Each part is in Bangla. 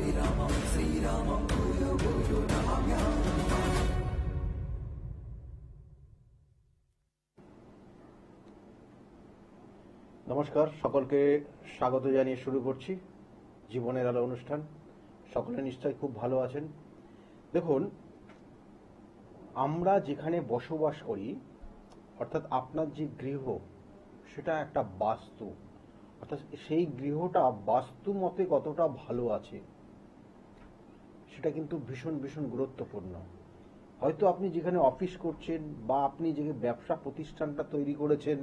নমস্কার, সকলকে স্বাগত জানিয়ে শুরু করছি জীবনের আলো অনুষ্ঠান। সকলে নিশ্চয়ই খুব ভালো আছেন। দেখুন, আমরা যেখানে বসবাস করি, অর্থাৎ আপনার যে গৃহ, সেটা একটা বাস্তু, অর্থাৎ সেই গৃহটা বাস্তু মতে কতটা ভালো আছে সেটা কিন্তু ভীষণ ভীষণ গুরুত্বপূর্ণ। হয়তো আপনি যেখানে অফিস করছেন বা আপনি যে ব্যবসা প্রতিষ্ঠানটা তৈরি করেছেন,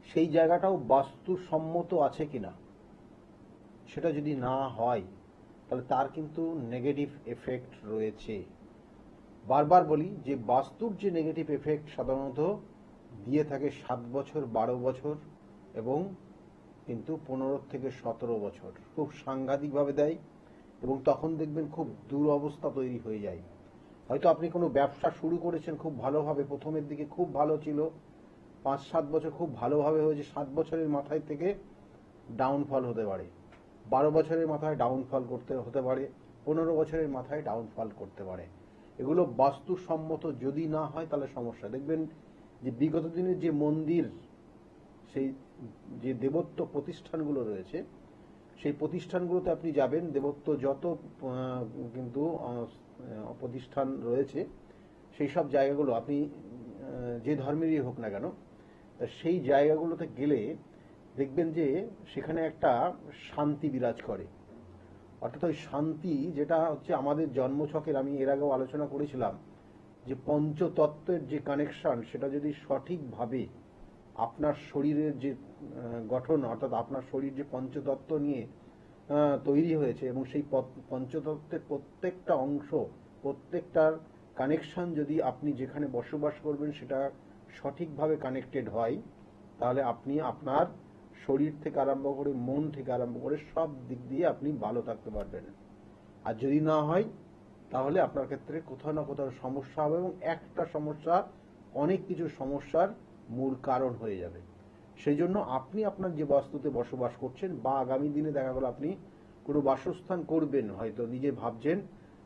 সেই জায়গাটাও বাস্তুসম্মত আছে কিনা, সেটা যদি না হয় তাহলে তার কিন্তু নেগেটিভ এফেক্ট রয়েছে। বারবার বলি যে বাস্তুর যে নেগেটিভ এফেক্ট সাধারণত দিয়ে থাকে 7 বছর, 12 বছর এবং কিন্তু 15 থেকে 17 বছর, খুব সাংঘাতিকভাবে দেয় এবং তখন দেখবেন খুব দুরবস্থা তৈরি হয়ে যায়। হয়তো আপনি কোনো ব্যবসা শুরু করেছেন খুব ভালোভাবে, প্রথমের দিকে খুব ভালো ছিল, 5-7 বছর খুব ভালোভাবে হয়েছে, 7 বছরের মাথায় থেকে ডাউনফল হতে পারে, 12 বছরের মাথায় ডাউনফল হতে পারে, 15 বছরের মাথায় ডাউনফল করতে পারে। এগুলো বাস্তুসম্মত যদি না হয় তাহলে সমস্যা। দেখবেন যে বিগত দিনের যে মন্দির, সেই যে দেবত্ব প্রতিষ্ঠানগুলো রয়েছে, সেই প্রতিষ্ঠানগুলোতে আপনি যাবেন, দেবত্ব যত কিন্তু প্রতিষ্ঠান রয়েছে, সেই সব জায়গাগুলো আপনি যে ধর্মেরই হোক না কেন, সেই জায়গাগুলোতে গেলে দেখবেন যে সেখানে একটা শান্তি বিরাজ করে। অর্থাৎ ওই শান্তি যেটা হচ্ছে আমাদের জন্মছকের, আমি এর আগেও আলোচনা করেছিলাম যে পঞ্চতত্ত্বের যে কানেকশন, সেটা যদি সঠিকভাবে আপনার শরীরের যে গঠন, অর্থাৎ আপনার শরীর যে পঞ্চতত্ত্ব নিয়ে তৈরি হয়েছে এবং সেই পঞ্চতত্ত্বের প্রত্যেকটা অংশ, প্রত্যেকটার কানেকশন যদি আপনি যেখানে বসবাস করবেন সেটা সঠিকভাবে কানেক্টেড হয়, তাহলে আপনি আপনার শরীর থেকে আরম্ভ করে, মন থেকে আরম্ভ করে সব দিক দিয়ে আপনি ভালো থাকতে পারবেন। আর যদি না হয় তাহলে আপনার ক্ষেত্রে কোথাও না কোথাও সমস্যা হবে এবং একটা সমস্যা অনেক কিছু সমস্যার মূল কারণ হয়ে যাবে। সেই জন্য আপনি আপনার যে বাস্তুতে বসবাস করছেন বা আগামী দিনে দেখা গেল আপনি কোনো বাসস্থান করবেন, হয়তো নিজে ভাবছেন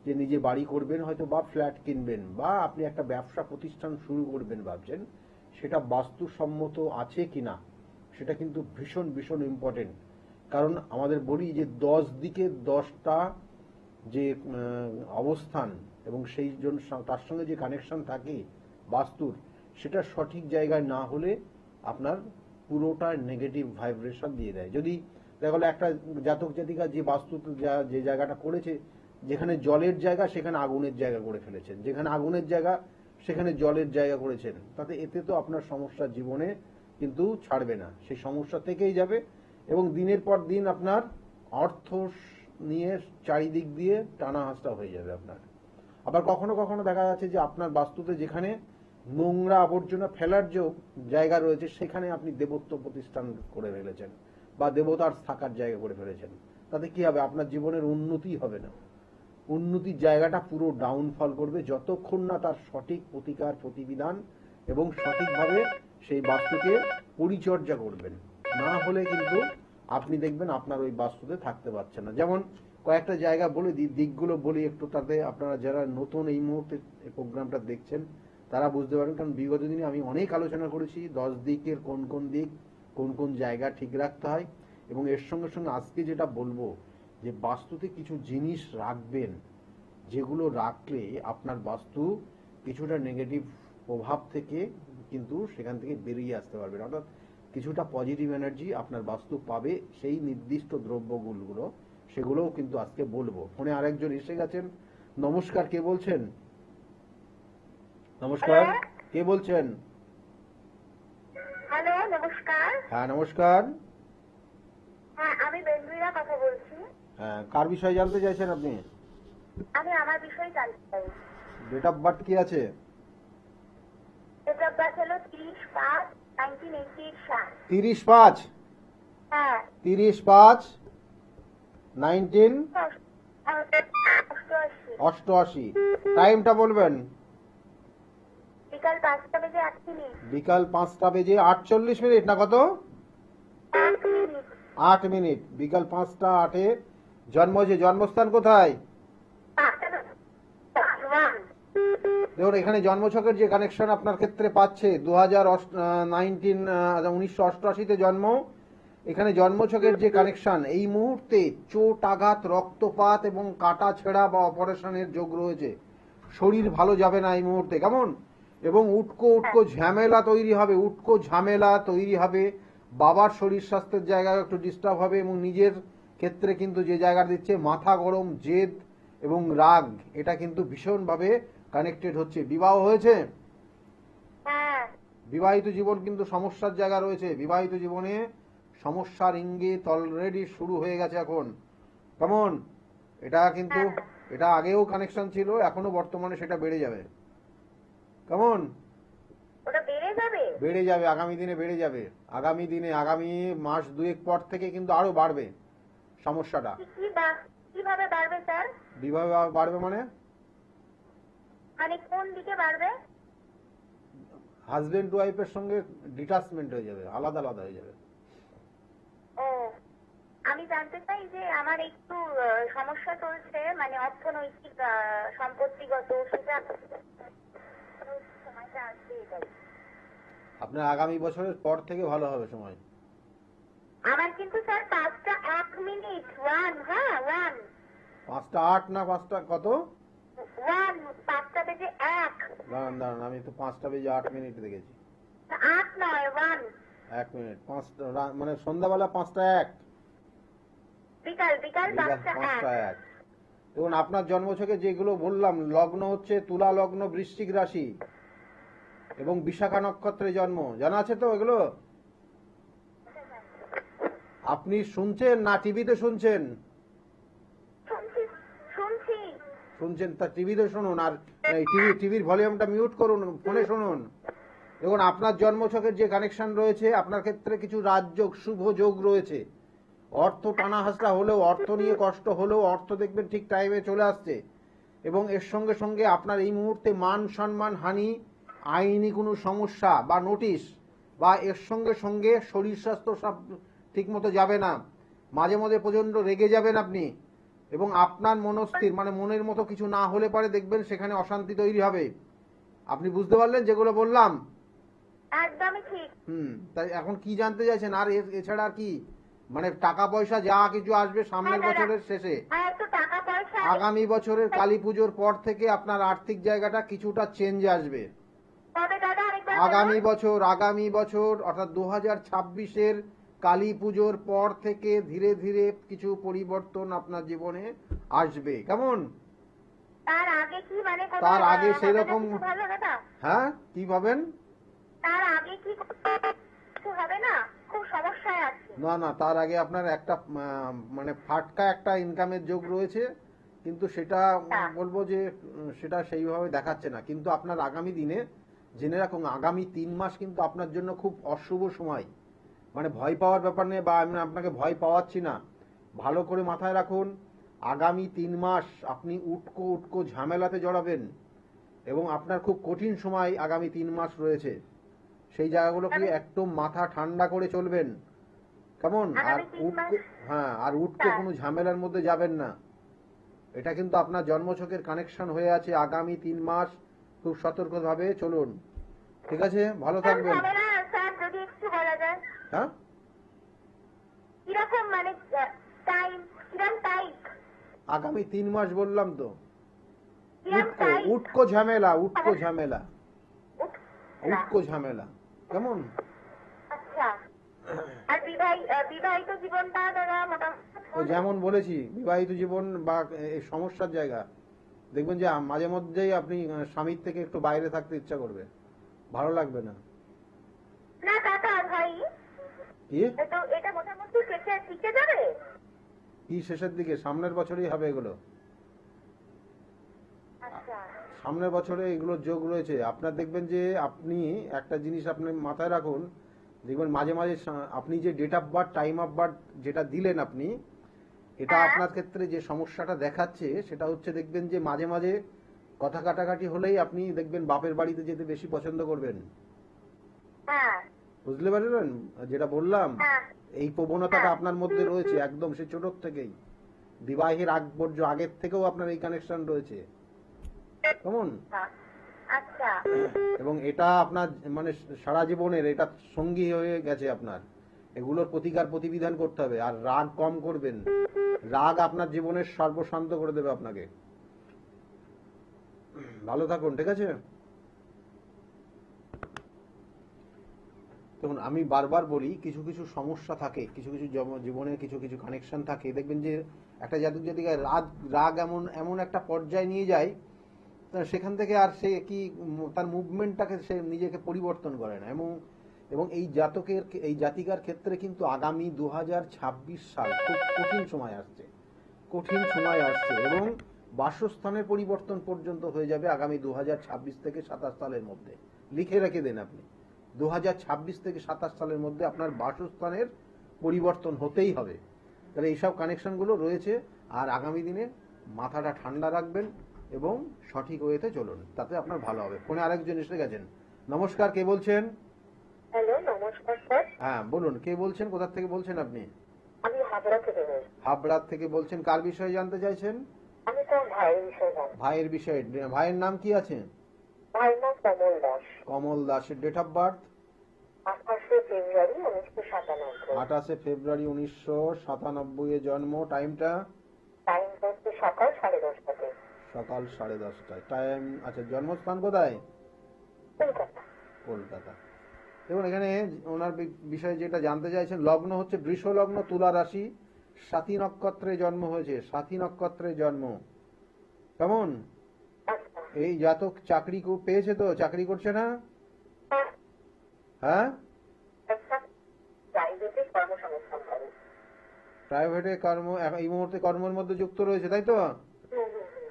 যে নিজে বাড়ি করবেন, হয়তো বা ফ্ল্যাট কিনবেন, বা আপনি একটা ব্যবসা প্রতিষ্ঠান শুরু করবেন ভাবছেন, সেটা বাস্তুসম্মত আছে কিনা সেটা কিন্তু ভীষণ ভীষণ ইম্পর্টেন্ট। কারণ আমাদের বলি যে 10 দিকে 10টা যে অবস্থান এবং সেই জন্য তার সঙ্গে যে কানেকশন থাকে বাস্তুর, সেটা সঠিক জায়গায় না হলে আপনার পুরোটা নেগেটিভ ভাইব্রেশন দিয়ে দেয়। যদি দেখা গেলো একটা জাতক জাতিকা যে বাস্তুতে যে জায়গাটা করেছে, যেখানে জলের জায়গা সেখানে আগুনের জায়গা করে ফেলেছেন, যেখানে আগুনের জায়গা সেখানে জলের জায়গা করেছেন, তাতে এতে তো আপনার সমস্যা জীবনে কিন্তু ছাড়বে না, সেই সমস্যা থেকেই যাবে এবং দিনের পর দিন আপনার অর্থ নিয়ে চারিদিক দিয়ে টানা হাসটা হয়ে যাবে আপনার। আবার কখনো কখনো দেখা যাচ্ছে যে আপনার বাস্তুতে যেখানে নোংরা আবর্জনা ফেলার যে জায়গা রয়েছে, সেখানে আপনি দেবত্ব প্রতিষ্ঠান করে ফেলেছেন বা দেবতার থাকার জায়গা করে ফেলেছেন, তাতে কি হবে? আপনার জীবনের উন্নতি হবে না, উন্নতির জায়গাটা পুরো ডাউনফল করবে যতক্ষণ না তার সঠিক প্রতিকার প্রতিবিধান এবং সঠিকভাবে সেই বাস্তুকে পরিচর্যা করবেন। না হলে কিন্তু আপনি দেখবেন আপনার ওই বাস্তুতে থাকতে পারছেন না। যেমন কয়েকটা জায়গা বলে দিই, দিকগুলো বলি একটু, তাতে আপনারা যারা নতুন এই মুহূর্তে এই প্রোগ্রামটা দেখছেন তারা বুঝতে পারবেন। কারণ বিগত দিনে আমি অনেক আলোচনা করেছি 10 দিকের কোন কোন দিক, কোন কোন জায়গা ঠিক রাখতে হয়, এবং এর সঙ্গে সঙ্গে আজকে যেটা বলবো যে বাস্তুতে কিছু জিনিস রাখবেন যেগুলো রাখলে আপনার বাস্তু কিছুটা নেগেটিভ প্রভাব থেকে কিন্তু সেখান থেকে বেরিয়ে আসতে পারবেন, অর্থাৎ কিছুটা পজিটিভ এনার্জি আপনার বাস্তু পাবে। সেই নির্দিষ্ট দ্রব্যগুলো সেগুলোও কিন্তু আজকে বলবো। ফোনে আরেকজন এসে গেছেন। নমস্কার, কে বলছেন? নমস্কার, কে বলছেন? হ্যালো, নমস্কার। হ্যাঁ নমস্কার। হ্যাঁ, আমি বেঙ্গুইরা কথা বলছি। হ্যাঁ, কার বিষয়ে জানতে চাইছেন আপনি? আমি আমার বিষয়ে জানতে চাই। ডেট অফ বার্থ কি আছে? ডেট অফ বার্থ হলো 30/5/1988। 30/5? হ্যাঁ, 30/5/1988। টাইমটা বলবেন? বিকাল 5টা বেজে 8 মিনিট। বিকাল 5টা বেজে 48 মিনিট না কত? 8 মিনিট। 8 মিনিট। বিকাল 5টা 8-এ জন্মস্থান কোথায়? 5টা 1 দেখুন এখানে জন্মছকের যে কানেকশন আপনার ক্ষেত্রে পাচ্ছে 1988-তে জন্ম, এখানে জন্মছকের যে কানেকশন এই মুহূর্তে চোট আঘাত রক্তপাত এবং কাটা ছেঁড়া বা অপারেশনের যোগ রয়েছে। শরীর ভালো যাবে না এই মুহূর্তে, কেমন? এবং উটকো ঝামেলা তৈরি হবে। বাবার শরীর স্বাস্থ্যের জায়গায় একটু ডিস্টার্ব হবে এবং নিজের ক্ষেত্রে কিন্তু যে জায়গা দিচ্ছে মাথা গরম, জেদ এবং রাগ, এটা কিন্তু ভীষণভাবে কানেক্টেড হচ্ছে। বিবাহ হয়েছে? হ্যাঁ বিবাহিত জীবন কিন্তু সমস্যার জায়গা রয়েছে। বিবাহিত জীবনে সমস্যার ইঙ্গিত অলরেডি শুরু হয়ে গেছে এখন, কেমন? এটা কিন্তু এটা আগেও কানেকশন ছিল, এখনো বর্তমানে সেটা বেড়ে যাবে, কেমন? ওটা বেড়ে যাবে। বেড়ে যাবে, আগামী দিনে বেড়ে যাবে। আগামী মাস দুয়েক পর থেকে কিন্তু আরো বাড়বে সমস্যাটা। কিভাবে বাড়বে স্যার? বিবাহ বাড়বে মানে মানে কোন দিকে বাড়বে? হাজবেন্ড ওয়াইফের সঙ্গে ডিটাচমেন্ট হয়ে যাবে, আলাদা আলাদা হয়ে যাবে। ও, আমি জানতে চাই যে আমার একটু সমস্যা চলছে, মানে অর্থনৈতিক সম্পত্তিগত, সেটা সময়টা আসবে এটাই। আপনার আগামী বছরের পর থেকে ভালো হবে সময়। আমার কিন্তু স্যার 5টা 1 মিনিট 1, হ্যাঁ 1 5টা 8 না 5টা কত? 1 5টা বেজে 1। দাঁড়ান, আমি তো 5টা বেজে 8 মিনিট দেখেছি। 8 নয় 1। 1 মিনিট, 5টা মানে সন্ধ্যাবেলা 5টা 1, বিকাল বিকাল 5টা 5টা 1। 1। দেখুন আপনার জন্মছকে যেগুলো বললাম, লগ্ন হচ্ছে তুলা লগ্ন, বৃশ্চিক রাশি এবং বিশাখা নক্ষত্রে জন্ম, জানা আছে তো এগুলো? আপনি শুনছেন না টিভিতে শুনছেন? শুনছি। শুনছেন, তা টিভিতে শুনুন, আর টিভির ভলিউমটা মিউট করুন, ফোনে শুনুন। দেখুন আপনার জন্মছকের যে কানেকশন রয়েছে, আপনার ক্ষেত্রে কিছু রাজযোগ, শুভ যোগ রয়েছে। অর্থ টানা হাসরা হলেও, অর্থ নিয়ে কষ্ট হলেও অর্থ দেখবেন ঠিক টাইমে চলে আসছে। এবং এর সঙ্গে সঙ্গে আপনার এই মুহূর্তে মান সম্মান হানি, আইনি কোনো সমস্যা বা নোটিশ, বা এর সঙ্গে সঙ্গে শরীর স্বাস্থ্য সব ঠিক মতো যাবে না, মাঝে মাঝে প্রচন্ড রেগে যাবেন আপনি, এবং আপনার মনস্থির মানে মনের মতো কিছু না হলে পারে দেখবেন সেখানে অশান্তি তৈরি হবে। আপনি বুঝতে পারলেন যেগুলো বললাম? একদমই ঠিক। তাই এখন কি জানতে চাইছেন? আর এছাড়া আর কি, মানে টাকা পয়সা যা কিছু আসবে সামনের বছরের শেষে, একটু টাকা পয়সা আগামী বছরের কালী পুজোর পর থেকে আপনার আর্থিক জায়গাটা কিছুটা চেঞ্জ আসবে। কবে দাদা আরেকবার আগামী বছর অর্থাৎ 2026-এর কালী পুজোর পর থেকে ধীরে ধীরে কিছু পরিবর্তন আপনার জীবনে আসবে, কেমন? তার আগে কি মানে তার আগে সেই রকম, ভালো দাদা? হ্যাঁ কি ভাবেন? তার আগে কি কিছু হবে না? খুব সমস্যায় আছি। না, তার আগে আপনার একটা মানে ফাটকা একটা ইনকামের যোগ রয়েছে, কিন্তু সেটা বলবো যে সেটা সেইভাবে দেখাচ্ছে না। কিন্তু আপনার আগামী দিনে জেনে রাখুন, আগামী 3 মাস কিন্তু আপনার জন্য খুব অশুভ সময়। মানে ভয় পাওয়ার ব্যাপার নেই, বা আমি আপনাকে ভয় পাওয়াচ্ছি না, ভালো করে মাথায় রাখুন, আগামী 3 মাস আপনি উটকো ঝামেলাতে জড়াবেন এবং আপনার খুব কঠিন সময় আগামী 3 মাস রয়েছে। সেই জায়গাগুলোকে একদম মাথা ঠান্ডা করে চলবেন, কেমন? আর উটকো কোনো ঝামেলার মধ্যে যাবেন না। এটা কিন্তু আপনার জন্মছকের কানেকশন হয়ে আছে। আগামী 3 মাস খুব সতর্কভাবে চলুন, ঠিক আছে? ভালো থাকবেন। স্যার যদি একটু বলা যায়, হ্যাঁ কিরকম মানে টাইম, কিরকম টাইপ? আগামী 3 মাস বললাম তো। উটকো ঝামেলা, কেমন? আচ্ছা, আর বিবাহিত জীবনটা দাদা মোটামুটি যেমন বলেছি, বিবাহিত জীবন বা এই সমস্যার জায়গা দেখবেন যে মাঝে মধ্যেই আপনি স্বামীর থেকে একটু বাইরে থাকতে ইচ্ছা করবে, ভালো লাগবে না। না দাদা ভাই, কি এটা মোটামুটি শিখে যাবে। কি শেষের দিকে? সামনের বছরই হবে এগুলো। আচ্ছা, সামনের বছরে এগুলোর যোগ রয়েছে। আপনার দেখবেন যে আপনি একটা জিনিস আপনি মাথায় রাখুন, দেখবেন মাঝে মাঝে আপনি যে date of birth, time of birth যেটা দিলেন আপনি, এটা আপনার ক্ষেত্রে যে সমস্যাটা দেখাচ্ছে সেটা হচ্ছে, দেখবেন যে মাঝে মাঝে কথা কাটাকাটি হলেই আপনি দেখবেন বাপের বাড়িতে যেতে বেশি পছন্দ করবেন। বুঝতে পারলেন যেটা বললাম? এই প্রবণতাটা আপনার মধ্যে রয়েছে একদম সে ছোট থেকেই। বিবাহের আগের থেকেও আপনার এই কানেকশন রয়েছে, কেমন? আচ্ছা। এবং এটা আপনার মানে সারা জীবনের এটা সঙ্গী হয়ে গেছে আপনার। এগুলোর প্রতিকার প্রতিবিধান করতে হবে, আর রাগ কম করবেন। রাগ আপনার জীবনের সর্বশান্ত করে দেবে আপনাকে। ভালো থাকুন, ঠিক আছে? দেখুন, আমি বারবার বলি, কিছু কিছু সমস্যা থাকে, কিছু কিছু জীবনে কিছু কিছু কানেকশন থাকে, দেখবেন যে একটা জাতক জাতিকায় রাগ রাগ এমন এমন একটা পর্যায়ে নিয়ে যায়, সেখান থেকে আর সে কি তার মুভমেন্টটাকে সে নিজেকে পরিবর্তন করে না। এবং এবং এই জাতিকার ক্ষেত্রে কিন্তু আগামী 2026 সাল খুব কঠিন সময় আসছে, কঠিন সময় আসছে। এবং বাসস্থানের পরিবর্তন পর্যন্ত হয়ে যাবে আগামী 2026 থেকে 27 সালের মধ্যে। লিখে রেখে দেন আপনি, 2026 থেকে 27 সালের মধ্যে আপনার বাসস্থানের পরিবর্তন হতেই হবে। তাহলে এইসব কানেকশনগুলো রয়েছে। আর আগামী দিনে মাথাটা ঠান্ডা রাখবেন এবং সঠিক ওয়েতে চলুন, তাতে আপনার ভালো হবে। ফোনে আরেকজন এসে গেছেন। নমস্কার, কে বলছেন? হ্যালো, নমস্কার স্যার। হ্যাঁ বলুন, কে বলছেন, কোথা থেকে বলছেন আপনি? আমি হাবড়া থেকে বলছি। হাবড়া থেকে বলছেন, কার বিষয়ে জানতে চাইছেন? আমি তো ভাইয়ের বিষয়ে জানি। ভাইয়ের বিষয়ে। ভাইয়ের নাম কি আছে? ভাইয়ের নাম কমল দাস। কমল দাসের ডেট অফ বার্থ? 28শে ফেব্রুয়ারি 1997। 28শে ফেব্রুয়ারি 1997 এ জন্ম। টাইমটা? টাইম হচ্ছে সকাল 10:30টাতে। সকাল 10:30টায় টাইম। আচ্ছা, জন্মস্থান কোথায়? কলকাতা। কলকাতা। দেখুন, এখানে ওনার বিষয়ে যেটা জানতে চাইছেন, লগ্ন হচ্ছে বৃষ লগ্ন, তুলা রাশি, স্বাতী নক্ষত্রে জন্ম হয়েছে, স্বাতী নক্ষত্রে জন্ম। কেমন? আচ্ছা। এই জাতক চাকরি পেয়েছে তো? চাকরি করছে না? হ্যাঁ, একটা প্রাইভেটে কর্মসংস্থান করে। প্রাইভেটে কর্ম, এই মুহূর্তে কর্মের মধ্যে যুক্ত রয়েছে, তাই তো? হুম, হুম, হুম।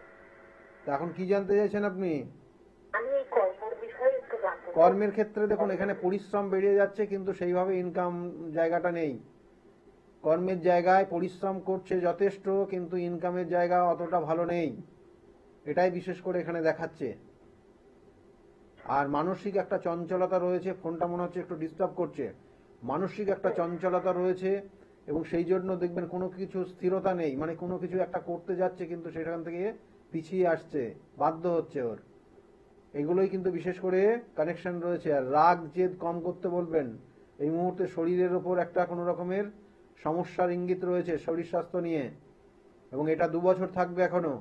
তা এখন কি জানতে চাইছেন আপনি? আমি এই কর্মের বিষয়ে একটু জানতে চাই। কর্মের ক্ষেত্রে দেখুন, এখানে পরিশ্রম বেড়ে যাচ্ছে কিন্তু সেইভাবে ইনকাম জায়গাটা নেই। কর্মের জায়গায় পরিশ্রম করছে যথেষ্ট, কিন্তু ইনকামের জায়গা অতটা ভালো নেই, এটাই বিশেষ করে এখানে দেখাচ্ছে। আর মানসিক একটা চঞ্চলতা রয়েছে, ফোনটা মনে হচ্ছে একটু ডিস্টার্ব করছে। মানসিক একটা চঞ্চলতা রয়েছে এবং সেই জন্য দেখবেন কোনো কিছু স্থিরতা নেই, মানে কোনো কিছু একটা করতে যাচ্ছে কিন্তু সেখান থেকে পিছিয়ে আসছে, বাধ্য হচ্ছে ওর। এগুলোই কিন্তু বিশেষ করে কানেকশন রয়েছে। আর রাগ জেদ কম করতে বলবেন। এই মুহূর্তে শরীরের ওপর একটা কোনো রকমের সমস্যার ইঙ্গিত রয়েছে শরীর স্বাস্থ্য নিয়ে, এবং এটা 2 বছর থাকবে এখনো,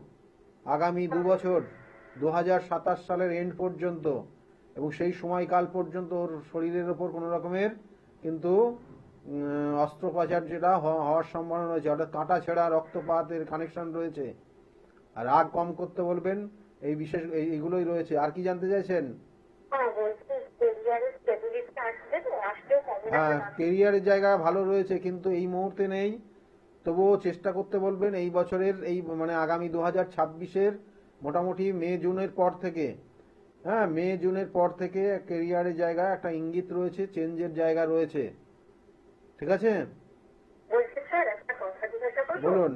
আগামী 2 বছর, 2027 সালের এন্ড পর্যন্ত। এবং সেই সময়কাল পর্যন্ত ওর শরীরের ওপর কোনো রকমের কিন্তু অস্ত্রোপচার যেটা হওয়ার সম্ভাবনা রয়েছে, অর্থাৎ কাঁটা ছেঁড়া, রক্তপাতের কানেকশন রয়েছে। আর রাগ কম করতে বলবেন, এই বিশেষ এইগুলোই রয়েছে। আর কি জানতে চাইছেন? হ্যাঁ, বলছি কেরিয়ারের স্টেবিলিটি আসবে তো? আসলেও কবে হ্যাঁ, নাগাদ? কেরিয়ারের জায়গা ভালো রয়েছে কিন্তু এই মুহূর্তে নেই। তবুও চেষ্টা করতে বলবেন এই বছরের, এই মানে আগামী 2026-এর মোটামুটি মে জুনের পর থেকে। হ্যাঁ, মে জুনের পর থেকে কেরিয়ারের জায়গায় একটা ইঙ্গিত রয়েছে, চেঞ্জের জায়গা রয়েছে, ঠিক আছে? বলছি স্যার, একটা কথা জিজ্ঞাসা করবো? বলুন।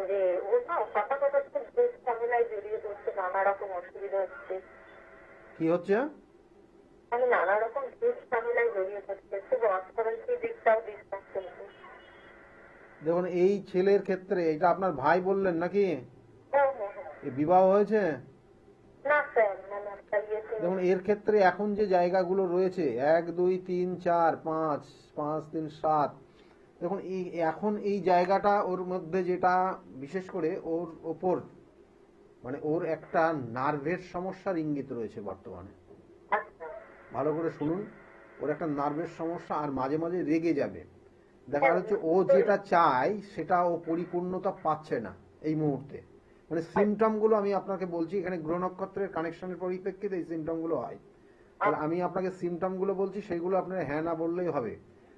যে ও না হঠাৎ হঠাৎ খুব বেশ ঝামেলায় জড়িয়ে পড়ছে, নানা রকম অসুবিধা হচ্ছে। কি হচ্ছে? মানে নানা রকম বেশ ঝামেলায় জড়িয়ে পড়ছে, খুব অর্থনৈতিক দিকটাও ডিস্টার্ব চলছে। দেখুন, এই ছেলের ক্ষেত্রে, এটা আপনার ভাই বললেন নাকি? হ্যাঁ, হ্যাঁ, হ্যাঁ। এ বিবাহ হয়েছে? না স্যার, মানে একটা ইয়েতে। দেখুন, এর ক্ষেত্রে এখন যে জায়গাগুলো রয়েছে 1 2 3 4 5 5 3 7, দেখুন এখন এই জায়গাটা ওর মধ্যে যেটা বিশেষ করে ওর ওপর, মানে ওর একটা নার্ভের সমস্যার ইঙ্গিত রয়েছে বর্তমানে। আচ্ছা। ভালো করে শুনুন, ওর একটা নার্ভের সমস্যা, আর মাঝে মাঝে রেগে যাবে। দেখা যাচ্ছে ও যেটা চায় সেটা ও পরিপূর্ণতা পাচ্ছে না এই মুহূর্তে। মানে সিমটম গুলো আমি আপনাকে বলছি, এখানে গ্রহ নক্ষত্রের কানেকশনের পরিপ্রেক্ষিতে এই সিমটম গুলো হয়। তাহলে আমি আপনাকে সিমটম গুলো বলছি, সেগুলো আপনার হ্যাঁ না বললেই হবে।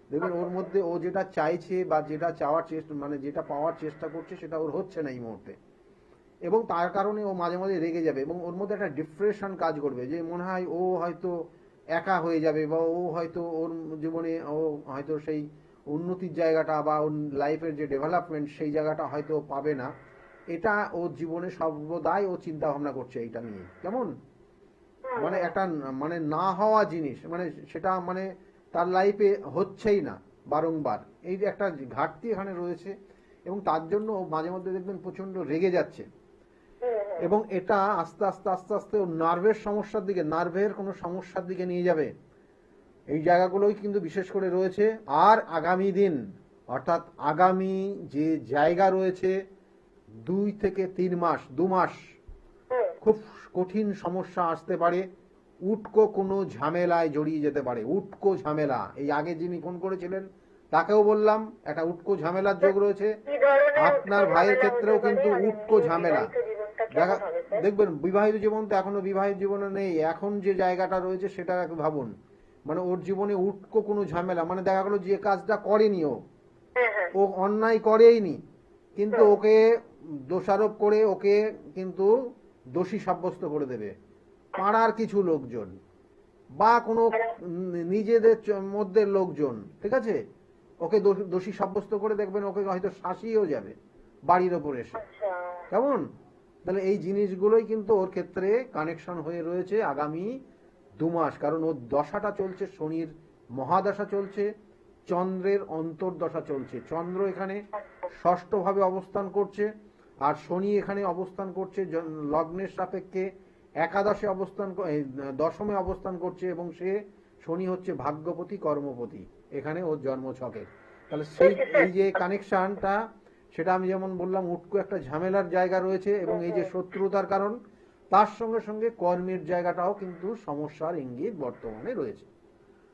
দেখবেন ওর মধ্যে ও যেটা চাইছে বা যেটা চাওয়ার চেষ্টা, মানে যেটা পাওয়ার চেষ্টা করছে, সেটা ওর হচ্ছে না এই মুহূর্তে। এবং তার কারণে ও মাঝে মাঝে রেগে যাবে এবং ওর মধ্যে একটা ডিপ্রেশন কাজ করবে, যে মনে হয় ও হয়তো একা হয়ে যাবে, বা ও হয়তো ওর জীবনে ও হয়তো সেই উন্নতির জায়গাটা বা ওর লাইফের যে ডেভেলপমেন্ট সেই জায়গাটা হয়তো পাবে না। এটা ওর জীবনে সর্বদাই ও চিন্তা ভাবনা করছে এইটা নিয়ে। কেমন? মানে একটা মানে না হওয়া জিনিস, মানে সেটা মানে তার লাইফে হচ্ছেই না বারংবার, এই যে একটা ঘাটতি এখানে রয়েছে। এবং তার জন্য ও মাঝে মধ্যে দেখবেন প্রচন্ড রেগে যাচ্ছে। এবং এটা আস্তে আস্তে আস্তে আস্তে ও নার্ভের সমস্যার দিকে, নার্ভের কোনো সমস্যার দিকে নিয়ে যাবে। এই জায়গাগুলোই কিন্তু বিশেষ করে রয়েছে। আর আগামী দিন, অর্থাৎ আগামী যে জায়গা রয়েছে 2 থেকে 3 মাস, 2 মাস খুব কঠিন সমস্যা আসতে পারে। উটকো কোনো ঝামেলায় জড়িয়ে যেতে পারে, উটকো ঝামেলা। এই আগে যিনি ফোন করেছিলেন তাকেও বললাম একটা উটকো ঝামেলার যোগ রয়েছে। আপনার ভাইয়ের ক্ষেত্রেও কিন্তু উটকো ঝামেলা দেখা দেখবেন। বিবাহিত জীবন তো এখনো বিবাহিত জীবনে নেই, এখন যে জায়গাটা রয়েছে সেটা একটু ভাবুন। মানে ওর জীবনে উটকো কোনো ঝামেলা, মানে দেখা গেলো যে কাজটা করেনি ও অন্যায় করেইনি, কিন্তু ওকে দোষারোপ করে ওকে কিন্তু দোষী সাব্যস্ত করে দেবে পাড়ার কিছু লোকজন বা কোনো নিজেদের মধ্যে লোকজন, ঠিক আছে? ওকে দোষী সাব্যস্ত করে দেখবেন ওকে হয়তো শাসিয়েও যাবে বাড়ির ওপর এসে, কেমন? তাহলে এই জিনিসগুলোই কিন্তু ওর ক্ষেত্রে কানেকশন হয়ে রয়েছে আগামী 2 মাস। কারণ ওর দশাটা চলছে, শনির মহাদশা চলছে, চন্দ্রের অন্তর্দশা চলছে। চন্দ্র এখানে ষষ্ঠভাবে অবস্থান করছে, আর শনি এখানে অবস্থান করছে লগ্নের সাপেক্ষে একাদশে অবস্থান, দশমে অবস্থান করছে, এবং সে শনি হচ্ছে ভাগ্যপতি, কর্মপতি এখানে ওর জন্মছকে। তাহলে সেই এই যে কানেকশনটা, সেটা আমি যেমন বললাম উটকো একটা ঝামেলার জায়গা রয়েছে, এবং এই যে শত্রুতার কারণ, তার সঙ্গে সঙ্গে কর্মের জায়গাটাও কিন্তু সমস্যার ইঙ্গিত বর্তমানে রয়েছে।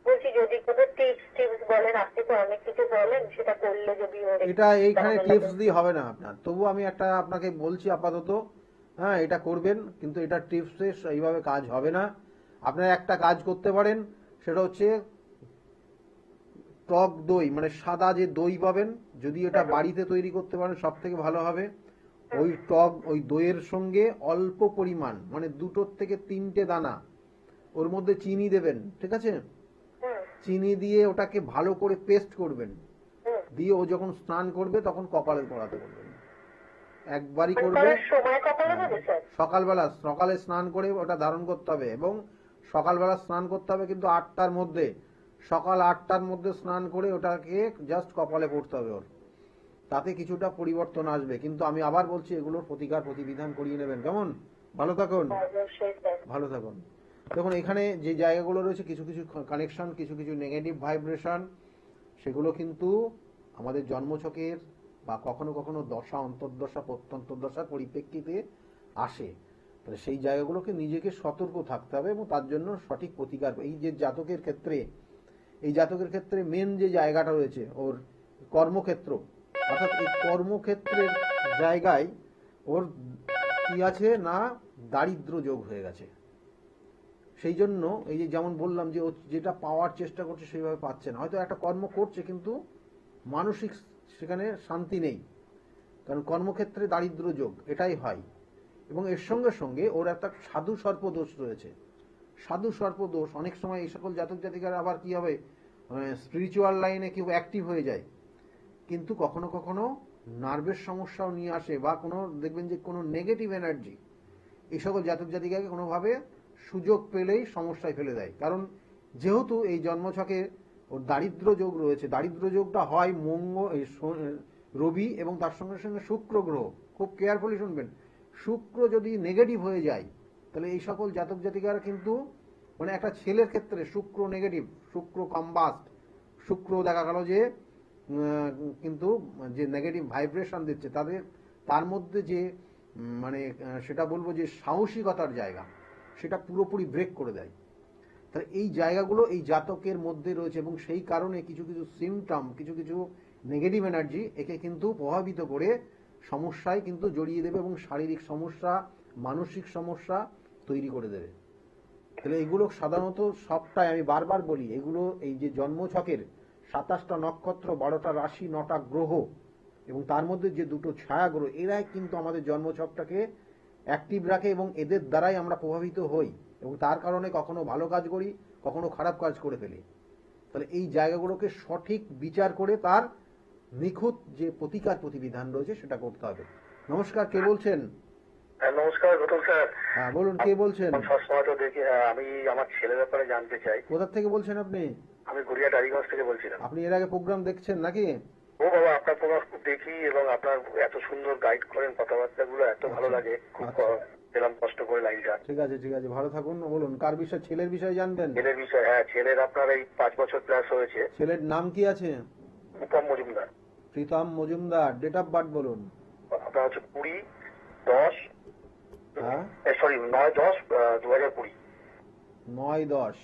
বলছি যদি কোনো টিপস বলেন, আপনি তো অনেক কিছু বলেন, সেটা করলে যদি এটা এইখানে টিপস দিয়ে হবে না আপনার, তবু আমি একটা আপনাকে বলছি আপাতত, হ্যাঁ এটা করবেন, কিন্তু এটা টিপসে এইভাবে কাজ হবে না। আপনারা একটা কাজ করতে পারেন, সেটা হচ্ছে টক দই, মানে সাদা যে দই পাবেন, যদি এটা বাড়িতে তৈরি করতে পারেন সব থেকে ভালো হবে। ওই দইয়ের সঙ্গে অল্প পরিমাণ, মানে 2 থেকে 3টে দানা, ওর মধ্যে চিনি দেবেন, ঠিক আছে? চিনি দিয়ে ওটাকে ভালো করে পেস্ট করবেন, দিয়ে ও যখন স্নান করবে তখন কপালে পড়াতে করবেন, একবারই করবে। সকালে স্নান করে ওটা ধারণ করতে হবে, এবং সকালবেলা স্নান করতে হবে কিন্তু 8টার মধ্যে, সকাল 8টার মধ্যে স্নান করে ওটাকে জাস্ট কপালে পড়তে হবে ওর, তাতে কিছুটা পরিবর্তন আসবে। কিন্তু আমি আবার বলছি এগুলোর প্রতিকার প্রতিবিধান করিয়ে নেবেন, কেমন? ভালো থাকুন, ভালো থাকুন। দেখুন এখানে যে জায়গাগুলো রয়েছে, কিছু কিছু কানেকশন, কিছু কিছু নেগেটিভ ভাইব্রেশন, সেগুলো কিন্তু আমাদের জন্মছকের বা কখনো কখনো দশা, অন্তর্দশা, প্রত্যন্তর্দশার পরিপ্রেক্ষিতে আসে। তাহলে সেই জায়গাগুলোকে নিজেকে সতর্ক থাকতে হবে, এবং তার জন্য সঠিক প্রতিকার। এই যে জাতকের ক্ষেত্রে মেন যে জায়গাটা রয়েছে ওর কর্মক্ষেত্র, অর্থাৎ এই কর্মক্ষেত্রের জায়গায় ওর কি আছে না, দারিদ্র যোগ হয়ে গেছে। সেই জন্য এই যে যেমন বললাম যে ও যেটা পাওয়ার চেষ্টা করছে সেইভাবে পাচ্ছে না, হয়তো একটা কর্ম করছে কিন্তু মানসিক সেখানে শান্তি নেই, কারণ কর্মক্ষেত্রে দারিদ্র যোগ এটাই হয়। এবং এর সঙ্গে সঙ্গে ওর একটা সাধু সর্প দোষ রয়েছে। সাধু সর্প দোষ অনেক সময় এই সকল জাতক জাতিকার আবার কি হবে, স্পিরিচুয়াল লাইনে কেউ অ্যাক্টিভ হয়ে যায়, কিন্তু কখনো কখনো নার্ভের সমস্যাও নিয়ে আসে, বা কোনো দেখবেন যে কোনো নেগেটিভ এনার্জি এই সকল জাতক জাতিকাকে কোনোভাবে সুযোগ পেলেই সমস্যায় ফেলে দেয়। কারণ যেহেতু এই জন্মছকে ওর দারিদ্র যোগ রয়েছে, দারিদ্র যোগটা হয় রবি এবং তার সঙ্গে সঙ্গে শুক্র গ্রহ। খুব কেয়ারফুলি শুনবেন, শুক্র যদি নেগেটিভ হয়ে যায় তাহলে এই সকল জাতক জাতিকারা কিন্তু, মানে একটা ছেলের ক্ষেত্রে শুক্র নেগেটিভ, শুক্র কম্বাস্ট, শুক্র দেখা গেল যে কিন্তু যে নেগেটিভ ভাইব্রেশন দিচ্ছে তাদের, তার মধ্যে যে মানে সেটা বলবো যে সাহসিকতার জায়গা, সেটা পুরোপুরি ব্রেক করে দেয়। তাহলে এই জায়গাগুলো এই জাতকের মধ্যে রয়েছে, এবং সেই কারণে কিছু কিছু সিমটম, কিছু কিছু নেগেটিভ এনার্জি একে কিন্তু প্রভাবিত করে সমস্যায় কিন্তু জড়িয়ে দেবে, এবং শারীরিক সমস্যা, মানসিক সমস্যা তৈরি করে দেবে। তাহলে এগুলো সাধারণত সবটাই আমি বারবার বলি, এগুলো এই যে জন্মছকের 27টা নক্ষত্র, 12টা রাশি, 9টা গ্রহ, এবং তার মধ্যে যে 2টো ছায়া গ্রহ, এরাই কিন্তু আমাদের জন্মছকটাকে অ্যাক্টিভ রাখে, এবং এদের দ্বারাই আমরা প্রভাবিত হই, এবং তার কারণে কখনো ভালো কাজ করি, কখনো খারাপ কাজ করে ফেলি। তাহলে এই জায়গাগুলোকে সঠিক বিচার করে তার নিখুঁত যে প্রতিকার প্রতিবিধান রয়েছে সেটা করতে হবে। নমস্কার, কে বলছেন? নমস্কার ঘটক স্যার। হ্যাঁ বলুন, কে বলছেন? সবসময় তো দেখি, আমি আমার ছেলের ব্যাপারে জানতে চাই। কোথা থেকে বলছেন আপনি? আমি গড়িয়া টালিগঞ্জ থেকে বলছিলাম। আপনি এর আগে প্রোগ্রাম দেখছেন নাকি? ও বাবা, আপনার প্রোগ্রাম খুব দেখি এবং আপনার এত সুন্দর গাইড করেন, কথাবার্তা গুলো এত ভালো আচ্ছা, লাগে, খুব আচ্ছা। পেলাম কষ্ট করে লাইনটা। ঠিক আছে, ঠিক আছে, ভালো থাকুন। বলুন কার বিষয়, ছেলের বিষয়ে জানবেন? ছেলের বিষয়, হ্যাঁ, ছেলের আপনার এই 5 বছর প্লাস হয়েছে। ছেলের নাম কি আছে? Upam Majumdar. Pritam Majumdar. Date of birth বলুন। আপনার হচ্ছে 20/10, হ্যাঁ, সরি 9/10, 2020। 9/10,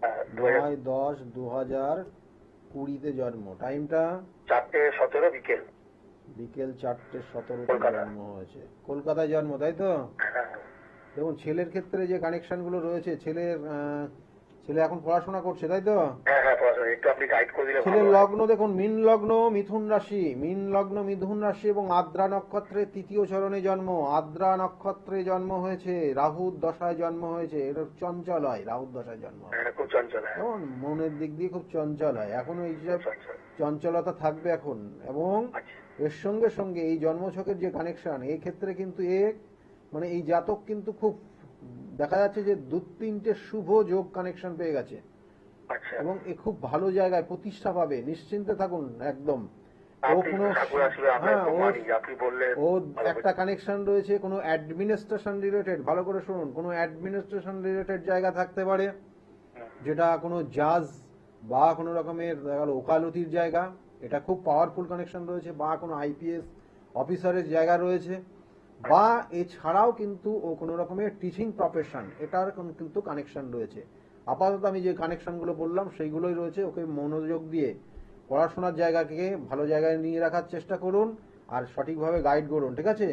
হ্যাঁ, 2000, 9/10/2020 জন্ম। টাইমটা 4:17 বিকেল। বিকেল 4:17 কলকাতা। জন্ম হয়েছে। কলকাতায় জন্ম, তাই তো? হ্যাঁ, দেখুন ছেলের ক্ষেত্রে যে কানেকশন গুলো রয়েছে, ছেলে এখন পড়াশোনা করছে, তাই তো? হ্যাঁ, হ্যাঁ, পড়াশোনা একটু আপনি গাইড করে দিলে ভালো ছেলের হয়। লগ্ন দেখুন, মীন লগ্ন মিথুন রাশি, মীন লগ্ন মিথুন রাশি এবং আদ্রা নক্ষত্রের 3য় চরণে জন্ম। আদ্রা নক্ষত্রে জন্ম হয়েছে, রাহুর দশায় জন্ম হয়েছে। এটা চঞ্চল হয়, রাহুর দশায় জন্ম হয়। হ্যাঁ, খুব চঞ্চল, হ্যাঁ, যেমন মনের দিক দিয়ে খুব চঞ্চল হয়, এখনো খুব এইসব চঞ্চল। চঞ্চলতা থাকবে এখন। এবং আচ্ছা, এর সঙ্গে সঙ্গে এই জন্মছকের যে কানেকশন, এই ক্ষেত্রে কিন্তু মানে এই জাতক কিন্তু খুব দেখা যাচ্ছে যে 2-3টে শুভ যোগ কানেকশন পেয়ে গেছে আচ্ছা। এবং এ খুব ভালো জায়গায় প্রতিষ্ঠা পাবে, নিশ্চিন্তে থাকুন একদম। ও আপনি কোনো ঠাকুর আসলে আপনার হ্যাঁ, খুব মানি, আপনি বললে ও ভালো একটা হবে। কানেকশন রয়েছে কোনো অ্যাডমিনিস্ট্রেশন রিলেটেড, ভালো করে শুনুন, কোনো অ্যাডমিনিস্ট্রেশন রিলেটেড জায়গা থাকতে পারে, যেটা কোনো জাজ বা কোনো রকমের দেখা গেল ওকালতির জায়গা, এটা খুব পাওয়ারফুল কানেকশন রয়েছে, বা কোনো আইপিএস অফিসারের জায়গা রয়েছে, বা এছাড়াও কিন্তু ও কোনো রকমের টিচিং প্রফেশন, এটার কিন্তু কানেকশন রয়েছে। আপাতত আমি যে কানেকশনগুলো বললাম সেইগুলোই রয়েছে। ওকে মনোযোগ দিয়ে পড়াশোনার জায়গাকে ভালো জায়গায় নিয়ে রাখার চেষ্টা করুন আর সঠিকভাবে গাইড করুন, ঠিক আছে?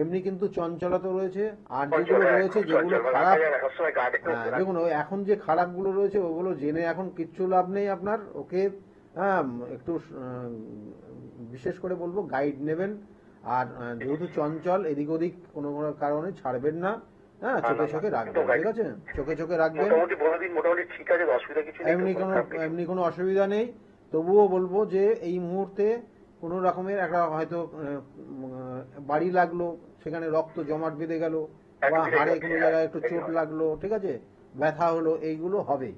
এমনি কিন্তু চঞ্চলতা রয়েছে, আর যেগুলো রয়েছে যেগুলো খারাপ, দেখুন ওই এখন যে খারাপগুলো রয়েছে ওগুলো জেনে এখন কিচ্ছু লাভ নেই আপনার। ওকে হ্যাঁ, একটু বিশেষ করে বলবো গাইড নেবেন। আর যেহেতু চঞ্চল, এদিক ওদিক কোনো কোনো কারণে ছাড়বেন না। হ্যাঁ, চোখে চোখে রাখবেন, ঠিক আছে? চোখে চোখে রাখবেন। মোটামুটি বলে দিন, মোটামুটি ঠিক আছে, অসুবিধা কিছু নেই। এমনি কোনো অসুবিধা নেই। তবুও বলবো যে এই মুহূর্তে কোনো রকমের একটা হয়তো বাড়ি লাগলো, সেখানে রক্ত জমাট বেঁধে গেল, বা হাড়ে কোনো জায়গায় একটু চোট লাগলো, ঠিক আছে, ব্যথা হলো, এইগুলো হবে।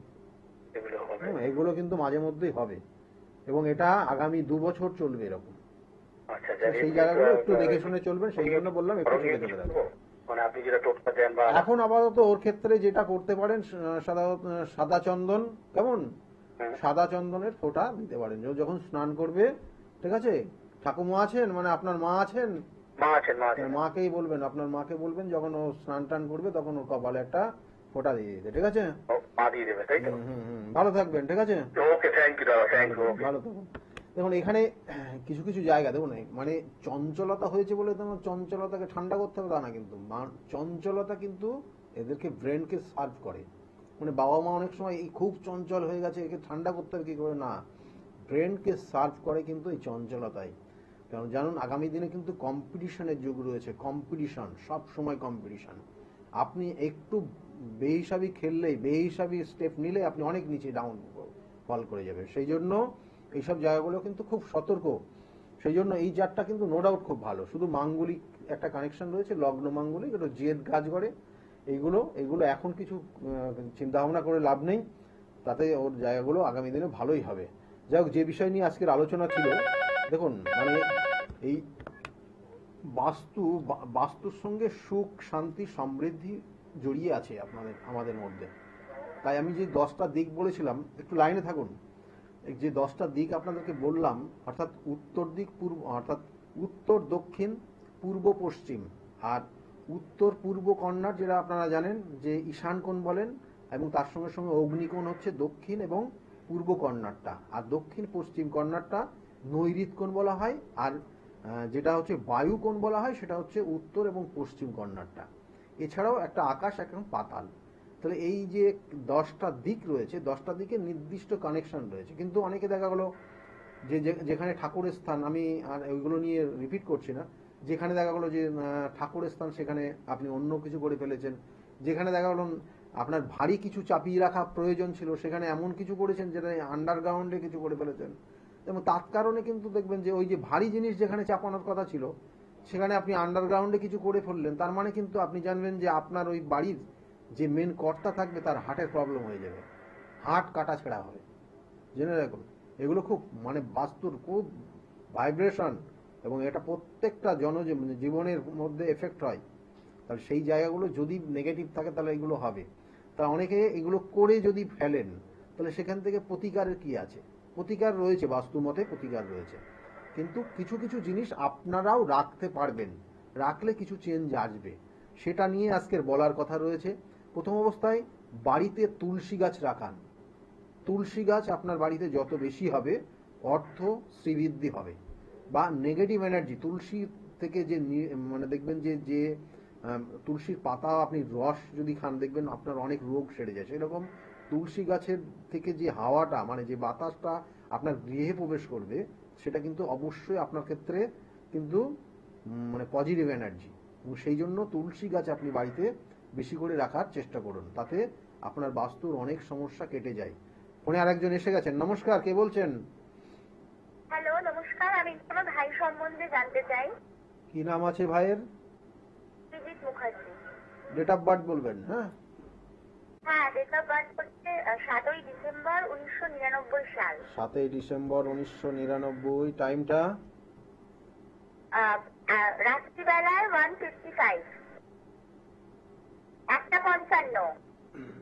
এগুলো হবে। এগুলো কিন্তু মাঝে মধ্যেই হবে এবং এটা আগামী 2 বছর চলবে এরকম। আচ্ছা, সেই জায়গাগুলো একটু দেখে শুনে চলবেন, সেই জন্য বললাম একটু চোখে চোখে রাখবেন। মানে আপনি যেটা টোটকা দেন বা এখন আপাতত ওর ক্ষেত্রে যেটা করতে পারেন, সাধারণত সাদা চন্দন, কেমন, সাদা চন্দনের ফোঁটা দিতে পারেন যখন স্নান করবে, ঠিক আছে? ঠাকুমা আছেন, মানে আপনার মা আছেন? মা আছেন, মা আছেন। মাকেই বলবেন, আপনার মাকে বলবেন যখন ও স্নান টান করবে তখন ওর কপালে একটা ফোঁটা দিয়ে দিতে, ঠিক আছে? ও, মা দিয়ে দেবে, তাই তো? ভালো থাকবেন, ঠিক আছে? ওকে, থ্যাংক ইউ দাদা, থ্যাংক ইউ। ভালো থাকুন। দেখুন এখানে কিছু কিছু জায়গা দেখুন, মানে চঞ্চলতা হয়েছে বলে তোমার চঞ্চলতাকে ঠান্ডা করতে হবে তা না, কিন্তু চঞ্চলতা কিন্তু এদেরকে ব্রেনকে সার্ভ করে। মানে বাবা মা অনেক সময় এই খুব চঞ্চল হয়ে গেছে, একে ঠান্ডা করতে হবে কি করে, না, ব্রেনকে সার্ভ করে কিন্তু এই চঞ্চলতাই। কারণ জানুন আগামী দিনে কিন্তু কম্পিটিশনের যুগ রয়েছে, কম্পিটিশন, সব সময় কম্পিটিশন। আপনি একটু বেহিসাবি খেললেই, বেহিসাবি স্টেপ নিলে আপনি অনেক নিচে ডাউন ফল করে যাবে। সেই জন্য এইসব জায়গাগুলো কিন্তু খুব সতর্ক। সেই জন্য এই জাতটা কিন্তু নো ডাউট খুব ভালো। শুধু মাঙ্গলিক একটা কানেকশন রয়েছে, লগ্ন মাঙ্গলিক, একটু জেদ কাজ করে। এইগুলো এখন কিছু চিন্তা ভাবনা করে লাভ নেই, তাতে ওর জায়গাগুলো আগামী দিনে ভালোই হবে। যাই হোক, যে বিষয় নিয়ে আজকের আলোচনা ছিল, দেখুন মানে এই বাস্তুর সঙ্গে সুখ শান্তি সমৃদ্ধি জড়িয়ে আছে আমাদের মধ্যে। তাই আমি যে 10টা দিক বলেছিলাম, একটু লাইনে থাকুন। যে 10টা দিক আপনাদেরকে বললাম, অর্থাৎ উত্তর দিক, পূর্ব অর্থাৎ উত্তর দক্ষিণ পূর্ব পশ্চিম, আর উত্তর পূর্ব কর্নার যেটা আপনারা জানেন যে ঈশান কোণ বলেন, এবং তার সঙ্গে সঙ্গে অগ্নিকোণ হচ্ছে দক্ষিণ এবং পূর্ব কর্নারটা, আর দক্ষিণ পশ্চিম কর্নারটা নৈঋত কোণ বলা হয়, আর যেটা হচ্ছে বায়ু কোণ বলা হয় সেটা হচ্ছে উত্তর এবং পশ্চিম কর্নারটা। এছাড়াও একটা আকাশ, একটা পাতাল। তাহলে এই যে 10টা দিক রয়েছে, 10টা দিকে নির্দিষ্ট কানেকশন রয়েছে। কিন্তু অনেকে দেখা গেলো যে যেখানে ঠাকুরের স্থান, আমি আর ওইগুলো নিয়ে রিপিট করছি না, যেখানে দেখা গেলো যে ঠাকুরের স্থান সেখানে আপনি অন্য কিছু করে ফেলেছেন, যেখানে দেখা গেলো আপনার ভারী কিছু চাপিয়ে রাখা প্রয়োজন ছিল সেখানে এমন কিছু করেছেন যেটা আন্ডারগ্রাউন্ডে কিছু করে ফেলেছেন, এবং তার কারণে কিন্তু দেখবেন যে ওই যে ভারী জিনিস যেখানে চাপানোর কথা ছিল সেখানে আপনি আন্ডারগ্রাউন্ডে কিছু করে ফেললেন। তার মানে কিন্তু আপনি জানবেন যে আপনার ওই বাড়ির যে মেন কর্তা থাকবে তার হার্টের প্রবলেম হয়ে যাবে, হার্ট কাটা ছেঁড়া হবে, জেনে রাখুন। এগুলো খুব মানে বাস্তুর খুব ভাইব্রেশন, এবং এটা প্রত্যেকটা জীবনের মধ্যে এফেক্ট হয়। তাহলে সেই জায়গাগুলো যদি নেগেটিভ থাকে তাহলে এগুলো হবে। তা অনেকে এগুলো করে যদি ফেলেন তাহলে সেখান থেকে প্রতিকারের কি আছে? প্রতিকার রয়েছে, বাস্তুমতে প্রতিকার রয়েছে, কিন্তু কিছু কিছু জিনিস আপনারাও রাখতে পারবেন, রাখলে কিছু চেঞ্জ আসবে। সেটা নিয়ে আজকের বলার কথা রয়েছে। প্রথম অবস্থায় বাড়িতে তুলসী গাছ রাখান। তুলসী গাছ আপনার বাড়িতে যত বেশি হবে অর্থ শ্রীবৃদ্ধি হবে, বা নেগেটিভ এনার্জি তুলসী থেকে যে মানে দেখবেন যে যে তুলসীর পাতা আপনি রস যদি খান দেখবেন আপনার অনেক রোগ সেরে যায়। সেরকম তুলসী গাছের থেকে যে হাওয়াটা মানে যে বাতাসটা আপনার গৃহে প্রবেশ করবে সেটা কিন্তু অবশ্যই আপনার ক্ষেত্রে কিন্তু মানে পজিটিভ এনার্জি, এবং সেই জন্য তুলসী গাছ আপনি বাড়িতে বেশি করে রাখার চেষ্টা করুন, তাতে আপনার বাস্তুর অনেক সমস্যা কেটে যায়। ফোনে আরেকজন এসে গেছেন। নমস্কার, কে বলছেন? হ্যালো, নমস্কার। আমি আমার ভাই সম্বন্ধে জানতে চাই। কি নাম আছে ভাইয়ের? বিজিত মুখার্জি। ডেট অফ বার্থ বলবেন? হ্যাঁ, হ্যাঁ, ডেট অফ বার্থ হচ্ছে 7ই ডিসেম্বর 1999 সাল। 7ই ডিসেম্বর 1999। টাইমটা? রাত্রিবেলায় 1:55, 1:55।